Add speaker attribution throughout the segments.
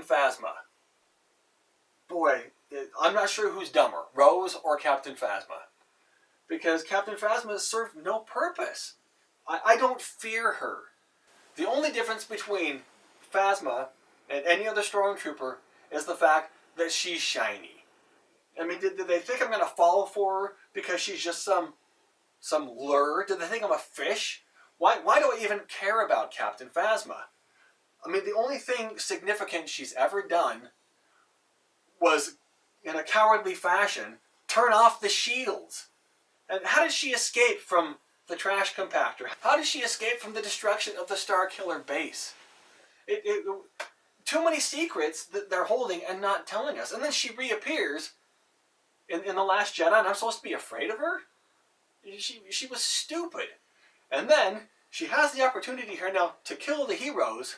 Speaker 1: Phasma. Boy, I'm not sure who's dumber, Rose or Captain Phasma. Because Captain Phasma served no purpose. I don't fear her. The only difference between Phasma and any other stormtrooper is the fact that she's shiny. I mean, did they think I'm going to fall for her because she's just some lure? Did they think I'm a fish? Why do I even care about Captain Phasma? I mean, the only thing significant she's ever done was, in a cowardly fashion, turn off the shields. And how did she escape from the trash compactor? How did she escape from the destruction of the Starkiller base? Too many secrets that they're holding and not telling us. And then she reappears in The Last Jedi, and I'm supposed to be afraid of her? She was stupid. And then she has the opportunity here now to kill the heroes.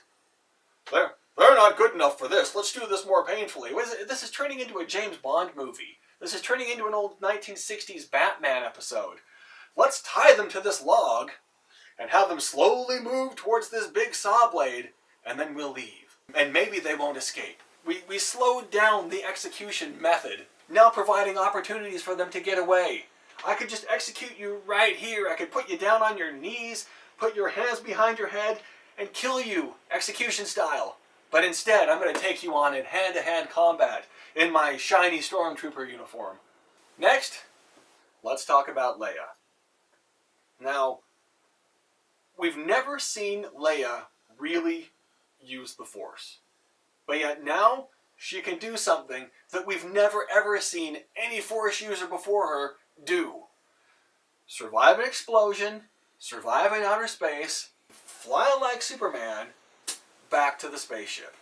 Speaker 1: They're not good enough for this. Let's do this more painfully. This is turning into a James Bond movie. This is turning into an old 1960s Batman episode. Let's tie them to this log and have them slowly move towards this big saw blade, and then we'll leave. And maybe they won't escape. We slowed down the execution method, now providing opportunities for them to get away. I could just execute you right here. I could put you down on your knees, put your hands behind your head, and kill you, execution style. But instead, I'm going to take you on in hand-to-hand combat in my shiny stormtrooper uniform. Next, let's talk about Leia. Now, we've never seen Leia really use the Force. But yet now, she can do something that we've never ever seen any Force user before her do. Survive an explosion, survive in outer space, fly like Superman, back to the spaceship.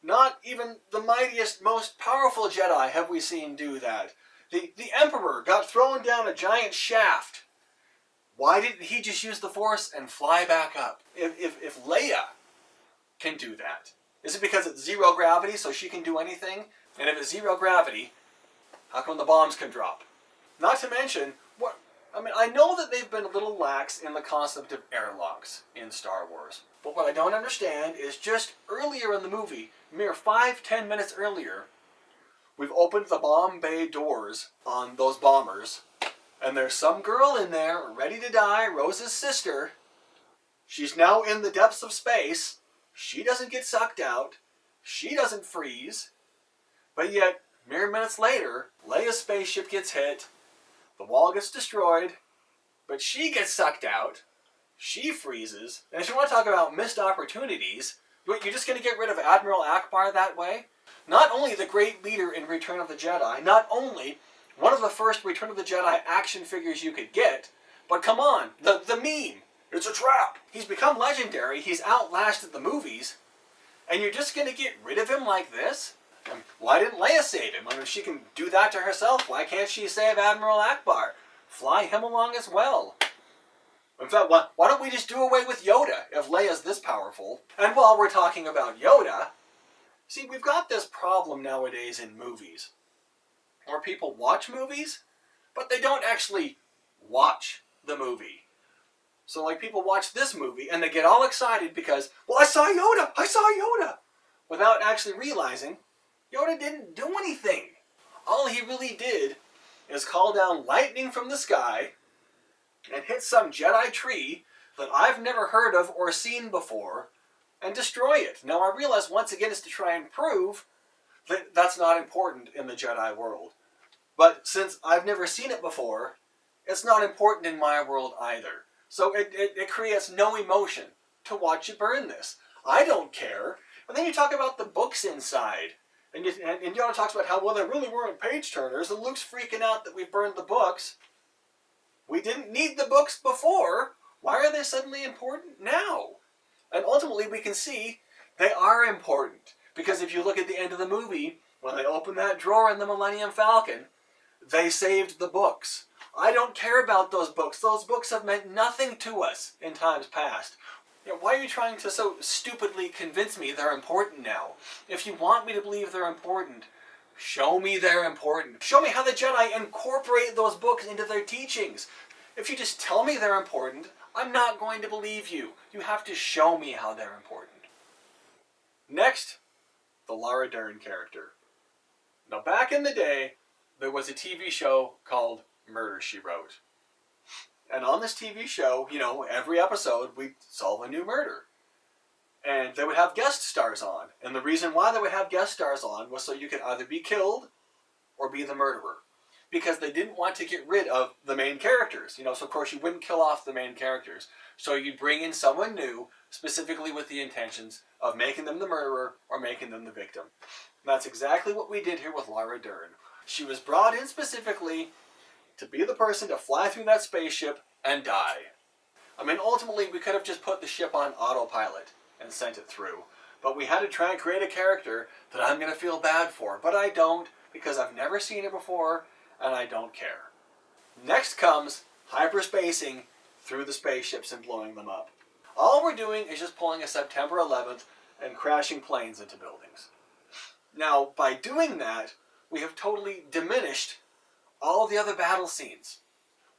Speaker 1: Not even the mightiest, most powerful Jedi have we seen do that. The Emperor got thrown down a giant shaft. Why didn't he just use the Force and fly back up? If Leia can do that, is it because it's zero gravity so she can do anything? And if it's zero gravity, how come the bombs can drop? Not to mention, I know that they've been a little lax in the concept of airlocks in Star Wars. But what I don't understand is just earlier in the movie, mere 5-10 minutes earlier, we've opened the bomb bay doors on those bombers, and there's some girl in there ready to die, Rose's sister. She's now in the depths of space. She doesn't get sucked out. She doesn't freeze. But yet, mere minutes later, Leia's spaceship gets hit. The wall gets destroyed. But she gets sucked out. She freezes. And if you want to talk about missed opportunities, you're just going to get rid of Admiral Akbar that way? Not only the great leader in Return of the Jedi, not only one of the first Return of the Jedi action figures you could get, but come on, the meme. It's a trap. He's become legendary. He's outlasted the movies. And you're just going to get rid of him like this? Why didn't Leia save him? I mean, if she can do that to herself, why can't she save Admiral Akbar? Fly him along as well. In fact, why don't we just do away with Yoda if Leia's this powerful? And while we're talking about Yoda, see, we've got this problem nowadays in movies, where people watch movies, but they don't actually watch the movie. So, like, people watch this movie, and they get all excited because, well, I saw Yoda, without actually realizing Yoda didn't do anything. All he really did is call down lightning from the sky and hit some Jedi tree that I've never heard of or seen before and destroy it. Now, I realize once again it's to try and prove that that's not important in the Jedi world. But since I've never seen it before, it's not important in my world either. So it creates no emotion to watch you burn this. I don't care. And then you talk about the books inside. And Yoda talks about how, well, there really weren't page turners, and Luke's freaking out that we burned the books. We didn't need the books before. Why are they suddenly important now? And ultimately we can see they are important. Because if you look at the end of the movie, when they open that drawer in the Millennium Falcon, they saved the books. I don't care about those books. Those books have meant nothing to us in times past. You know, why are you trying to so stupidly convince me they're important now? If you want me to believe they're important, show me they're important. Show me how the Jedi incorporate those books into their teachings. If you just tell me they're important, I'm not going to believe you. You have to show me how they're important. Next, the Laura Dern character. Now, back in the day, there was a TV show called Murder, She Wrote. And on this TV show, every episode we'd solve a new murder. And they would have guest stars on. And the reason why they would have guest stars on was so you could either be killed or be the murderer. Because they didn't want to get rid of the main characters. So of course you wouldn't kill off the main characters. So you'd bring in someone new, specifically with the intentions of making them the murderer or making them the victim. And that's exactly what we did here with Laura Dern. She was brought in specifically to be the person to fly through that spaceship and die. I mean, ultimately we could have just put the ship on autopilot and sent it through. But we had to try and create a character that I'm going to feel bad for. But I don't, because I've never seen it before, and I don't care. Next comes hyperspacing through the spaceships and blowing them up. All we're doing is just pulling a September 11th and crashing planes into buildings. Now, by doing that, we have totally diminished all of the other battle scenes.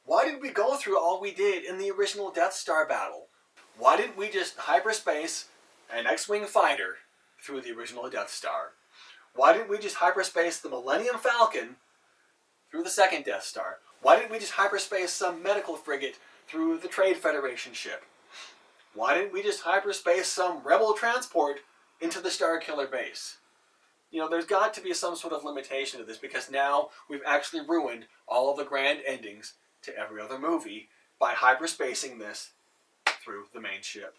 Speaker 1: Why did we go through all we did in the original Death Star battle? Why didn't we just hyperspace an X-Wing fighter through the original Death Star? Why didn't we just hyperspace the Millennium Falcon through the second Death Star? Why didn't we just hyperspace some medical frigate through the Trade Federation ship? Why didn't we just hyperspace some rebel transport into the Starkiller base? There's got to be some sort of limitation to this, because now we've actually ruined all of the grand endings to every other movie by hyperspacing this through the main ship.